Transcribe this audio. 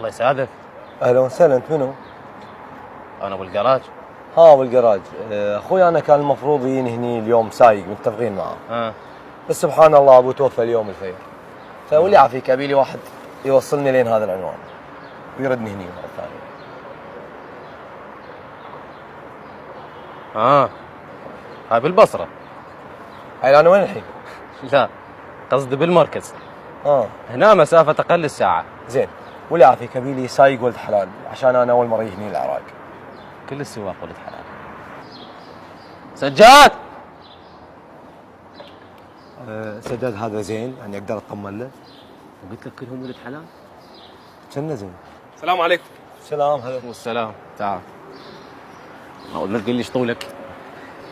الله يسعدك. اهلا وسهلا، انت منو؟ انا ابو الجراج. ها ابو الجراج. اخوي انا كان المفروض يجيني هني اليوم سايق، متفقين معاه. بس سبحان الله ابو توفى اليوم الخير. فولي عافيك ابي لي واحد يوصلني لين هذا العنوان ويردني هني مره ثانيه. هاي بالبصره. هاي انا وين الحين؟ لا، قصدي بالمركز. هنا مسافه اقل الساعه. زين، ولي عافيك ابي لي سايق ولد حلال عشان انا اول مره يجيني العراق. كل السواق ولد حلال. سجاد. سداد هذا زين يعني اقدر اطمن له. وقلت لك كلهم ولد حلال. كنا زين. السلام عليكم. السلام. هلا. والسلام. تعال. اول ما تقول لي ايش طولك؟